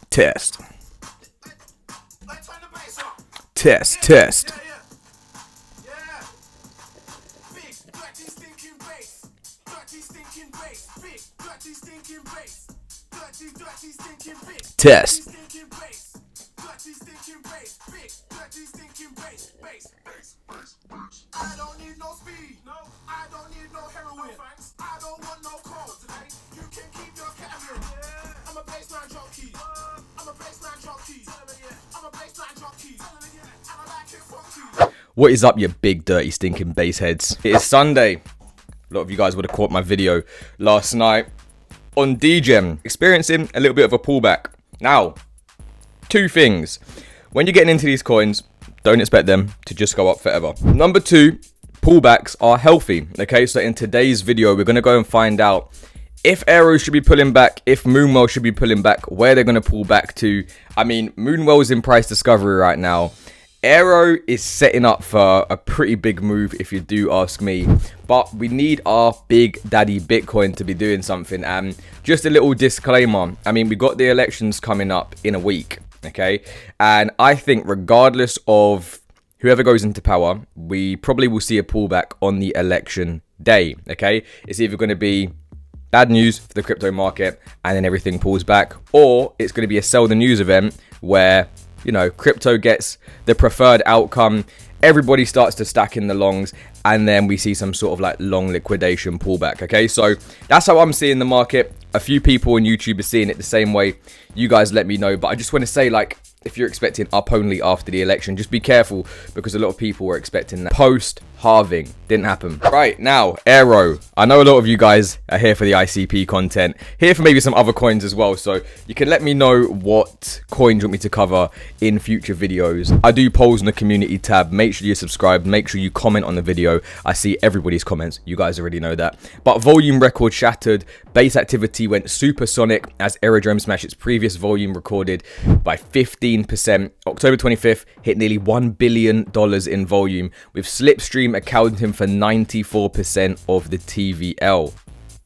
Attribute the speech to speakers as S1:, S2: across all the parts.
S1: Test. Test, test. Test.
S2: I don't need no speed. No, I don't need no heroin. I don't want no cold today. You can keep your ketamine. I'm a baseline junkie. I'm a baseline junkie. I'm a baseline junkie. And I like it funky.
S1: What is up, you big, dirty, stinking bass heads? It is Sunday. A lot of you guys would have caught my video last night on DGEM, experiencing a little bit of a pullback. Now, two things. When you're getting into these coins, don't expect them to just go up forever. Number two, pullbacks are healthy. Okay, so in today's video, we're going to go and find out if Aero should be pulling back, if Moonwell should be pulling back, where they're going to pull back to. I mean, Moonwell's in price discovery right now. Aero is setting up for a pretty big move, if you do ask me. But we need our big daddy Bitcoin to be doing something. And just a little disclaimer. I mean, we got the elections coming up in a week. Okay, and I think regardless of whoever goes into power, we probably will see a pullback on the election day. Okay, it's either going to be bad news for the crypto market and then everything pulls back, or it's going to be a sell the news event where, you know, crypto gets the preferred outcome, everybody starts to stack in the longs, and then we see some sort of like long liquidation pullback. Okay, so that's how I'm seeing the market. A few people on YouTube are seeing it the same way. You guys let me know, but I just want to say, like, if you're expecting up only after the election, just be careful, because a lot of people were expecting that post halving. Didn't happen. Right, now Aero. I know a lot of you guys are here for the ICP content, here for maybe some other coins as well, so you can let me know what coins you want me to cover in future videos. I do polls in the community tab. Make sure you're subscribed, make sure you comment on the video. I see everybody's comments, you guys already know that. But volume record shattered, base activity went supersonic as Aerodrome smashed its previous volume recorded by 15%. October 25th hit nearly $1 billion in volume, with Slipstream accounting for 94% of the TVL.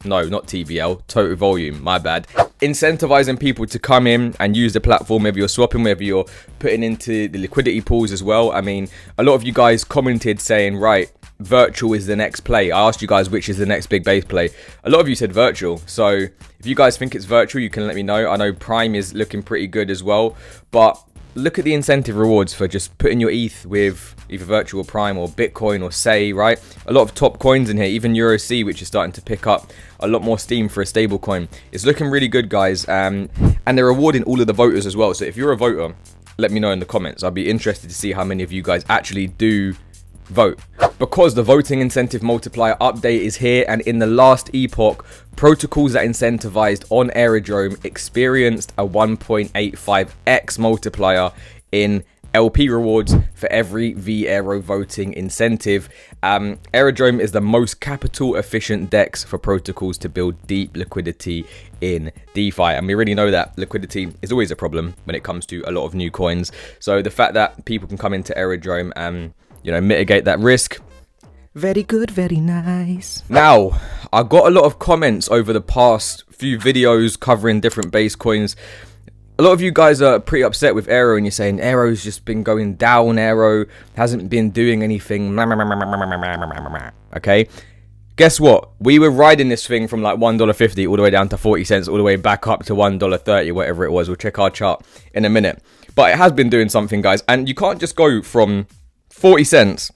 S1: No, not TVL, total volume, my bad. Incentivizing people to come in and use the platform, whether you're swapping, whether you're putting into the liquidity pools as well. I mean, a lot of you guys commented saying, right, virtual is the next play. I asked you guys which is the next big base play. A lot of you said virtual. So if you guys think it's virtual, you can let me know. I know Prime is looking pretty good as well, but look at the incentive rewards for just putting your ETH with either virtual Prime or Bitcoin or Say, right? A lot of top coins in here, even Euro C, which is starting to pick up a lot more steam for a stable coin. It's looking really good, guys. And they're rewarding all of the voters as well. So if you're a voter, let me know in the comments. I'll be interested to see how many of you guys actually do vote, because the voting incentive multiplier update is here, and in the last epoch, protocols that incentivized on Aerodrome experienced a 1.85x multiplier in LP rewards for every Aero voting incentive. Aerodrome is the most capital efficient DEX for protocols to build deep liquidity in DeFi, and we already know that liquidity is always a problem when it comes to a lot of new coins. So the fact that people can come into Aerodrome and, you know, mitigate that risk, very good, very nice. Now, I got a lot of comments over the past few videos covering different base coins. A lot of you guys are pretty upset with Aero, and you're saying Aero's just been going down, Aero hasn't been doing anything. Okay, guess what? We were riding this thing from like $1.50 all the way down to 40 cents, all the way back up to $1.30, whatever it was. We'll check our chart in a minute. But it has been doing something, guys, and you can't just go from 40 cents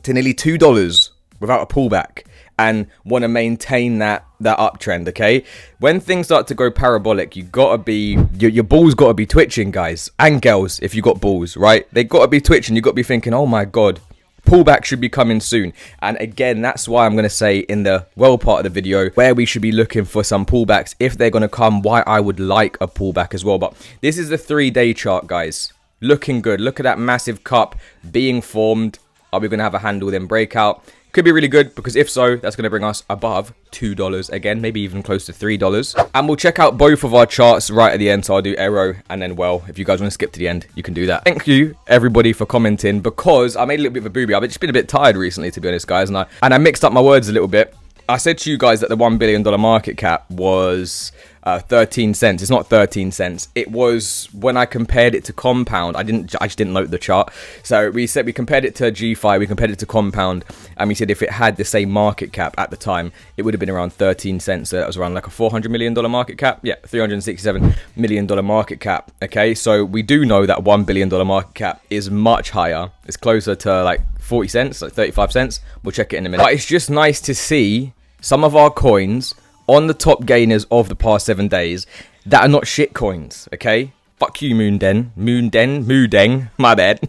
S1: to nearly $2 without a pullback and want to maintain that uptrend. Okay, when things start to go parabolic, you gotta be, your balls gotta be twitching, guys and girls. If you got balls, right, they gotta be twitching. You gotta be thinking, oh my god, pullback should be coming soon. And again, that's why I'm going to say in the well part of the video where we should be looking for some pullbacks, if they're going to come, why I would like a pullback as well. But this is the 3-day chart, guys, looking good. Look at that massive cup being formed. Are we going to have a handle then breakout? Could be really good, because if so, that's going to bring us above $2 again, maybe even close to $3. And we'll check out both of our charts right at the end. So I'll do Aero and then Well. If you guys want to skip to the end, you can do that. Thank you everybody for commenting, because I made a little bit of a booby. I've just been a bit tired recently, to be honest, guys, and I mixed up my words a little bit. I said to you guys that the $1 billion market cap was 13 cents. It's not 13 cents. It was when I compared it to Compound. I just didn't note the chart. So we compared it to GFi, we compared it to Compound, and we said if it had the same market cap at the time, it would have been around 13 cents. So that was around like a $400 million market cap. Yeah, $367 million market cap. Okay, so we do know that $1 billion market cap is much higher. It's closer to like 40 cents, like 35 cents. We'll check it in a minute. But it's just nice to see some of our coins on the top gainers of the past 7 days that are not shit coins, okay? Fuck you, Moondeng, my bad.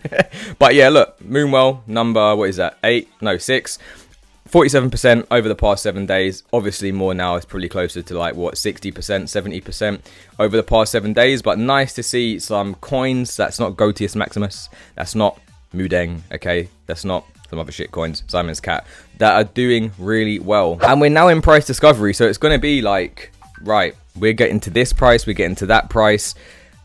S1: But yeah, look, Moonwell, number, what is that, 6, 47% over the past 7 days. Obviously more now, it's probably closer to like, what, 60%, 70% over the past 7 days. But nice to see some coins that's not Gotius Maximus, that's not Moondeng, okay? That's not some other shit coins, Simon's Cat, that are doing really well. And we're now in price discovery, so it's going to be like, right, we're getting to this price, we're getting to that price.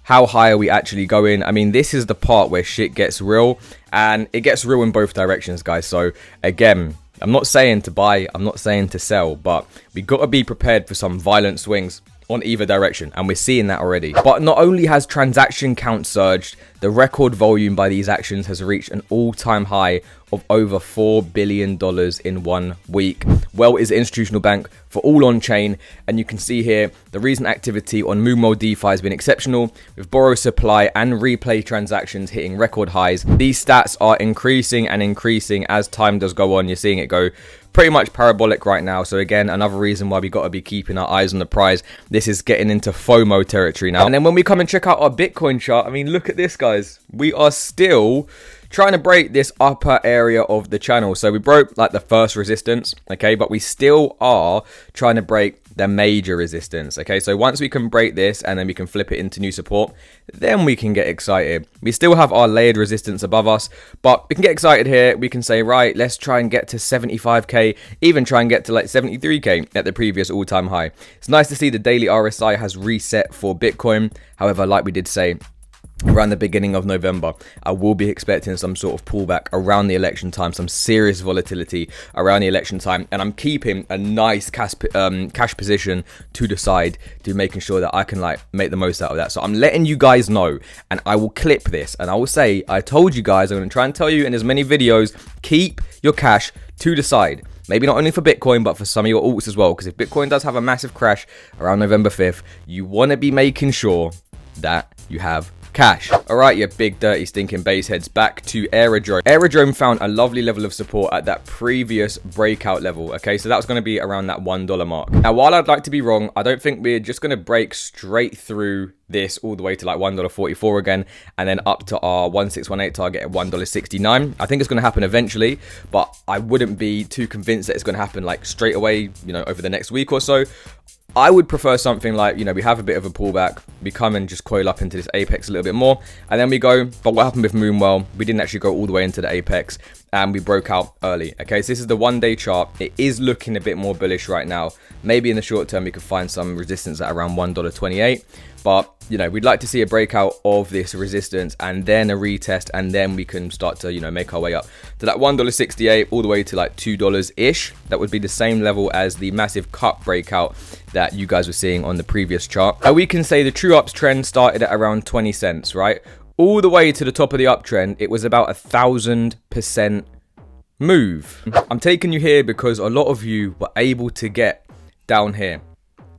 S1: How high are we actually going? I mean, this is the part where shit gets real, and it gets real in both directions, guys. So again, I'm not saying to buy, I'm not saying to sell, but we got to be prepared for some violent swings on either direction, and we're seeing that already. But not only has transaction count surged, the record volume by these actions has reached an all-time high of over $4 billion in 1 week. Well is the institutional bank for all on-chain, and you can see here the recent activity on Moonwell DeFi has been exceptional, with borrow supply and replay transactions hitting record highs. These stats are increasing and increasing as time does go on. You're seeing it go pretty much parabolic right now. So again, another reason why we got to be keeping our eyes on the prize. This is getting into FOMO territory now. And then when we come and check out our Bitcoin chart, I mean, look at this, guys. We are still trying to break this upper area of the channel. So we broke like the first resistance, okay, but we still are trying to break the major resistance, okay? So once we can break this and then we can flip it into new support, then we can get excited. We still have our layered resistance above us, but we can get excited here. We can say, right, let's try and get to 75k, even try and get to like 73k at the previous all-time high. It's nice to see the daily RSI has reset for Bitcoin. However, like we did say, around the beginning of November, I will be expecting some sort of pullback around the election time, some serious volatility around the election time, and I'm keeping a nice cash position to the side, to making sure that I can like make the most out of that. So I'm letting you guys know, and I will clip this and I will say, I told you guys, I'm going to try and tell you in as many videos, keep your cash to the side. Maybe not only for Bitcoin, but for some of your alts as well, because if Bitcoin does have a massive crash around November 5th, you want to be making sure that you have cash. Alright, you big dirty stinking base heads, back to Aerodrome. Aerodrome found a lovely level of support at that previous breakout level, okay? So that's going to be around that $1 mark. Now, while I'd like to be wrong, I don't think we're just going to break straight through this all the way to like $1.44 again, and then up to our 1618 target at $1.69. I think it's going to happen eventually, but I wouldn't be too convinced that it's going to happen like straight away, you know, over the next week or so. I would prefer something like, you know, we have a bit of a pullback, we come and just coil up into this apex a little bit more, and then we go. But what happened with Moonwell, we didn't actually go all the way into the apex, and we broke out early. Okay, so this is the 1 day chart. It is looking a bit more bullish right now. Maybe in the short term we could find some resistance at around $1.28, but you know, we'd like to see a breakout of this resistance and then a retest, and then we can start to, you know, make our way up to that $1.68 all the way to like $2 ish. That would be the same level as the massive cut breakout that you guys were seeing on the previous chart. We can say the true uptrend started at around 20 cents, right? All the way to the top of the uptrend, it was about 1,000% move. I'm taking you here because a lot of you were able to get down here.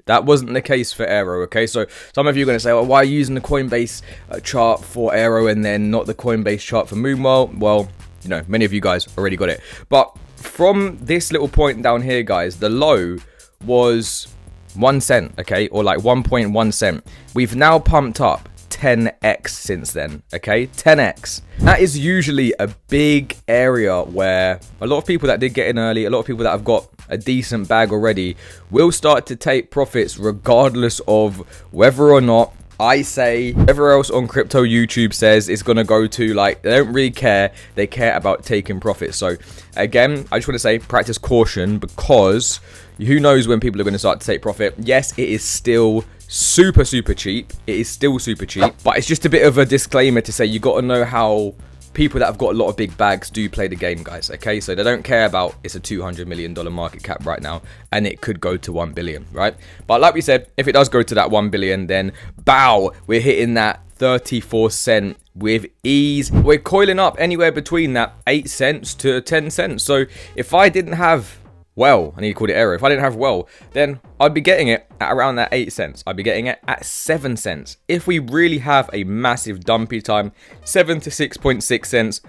S1: That wasn't the case for Aero, okay? So some of you are going to say, well, why are you using the Coinbase chart for Aero and then not the Coinbase chart for Moonwell? Well, you know, many of you guys already got it. But from this little point down here, guys, the low was 1 cent, okay? Or like 1.1 cent. We've now pumped up 10x since then, okay? 10x. That is usually a big area where a lot of people that did get in early, a lot of people that have got a decent bag already will start to take profits regardless of whether or not I say, whoever else on crypto YouTube says it's going to go to. Like, they don't really care. They care about taking profits. So again, I just want to say practice caution, because who knows when people are going to start to take profit. Yes, it is still super cheap. It is still super cheap, but it's just a bit of a disclaimer to say you got to know how people that have got a lot of big bags do play the game, guys, okay? So they don't care about it's a $200 million market cap right now and it could go to 1 billion, right? But like we said, if it does go to that 1 billion, then bow, we're hitting that 34 cent with ease. We're coiling up anywhere between that 8 cents to 10 cents. So if I didn't have, well, I need to call it Aero. If I didn't have well, then I'd be getting it at around that 8 cents. I'd be getting it at 7 cents. If we really have a massive dumpy time, 7 to 6.6 cents.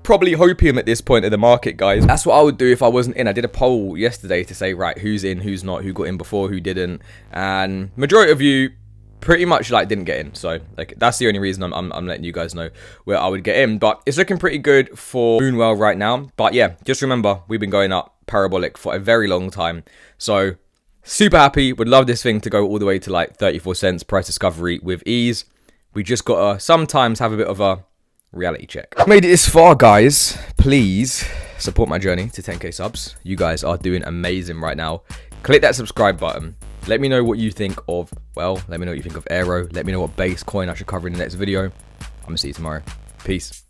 S1: Probably hopium at this point of the market, guys. That's what I would do if I wasn't in. I did a poll yesterday to say, right, who's in, who's not, who got in before, who didn't. And majority of you pretty much like didn't get in, so like that's the only reason I'm letting you guys know where I would get in. But it's looking pretty good for Moonwell right now. But yeah, just remember, we've been going up parabolic for a very long time, so super happy. Would love this thing to go all the way to like 34 cents price discovery with ease. We just gotta sometimes have a bit of a reality check. Made it this far, guys. Please support my journey to 10k subs. You guys are doing amazing right now. Click that subscribe button. Let me know what you think of, well, let me know what you think of Aero. Let me know what base coin I should cover in the next video. I'm gonna see you tomorrow. Peace.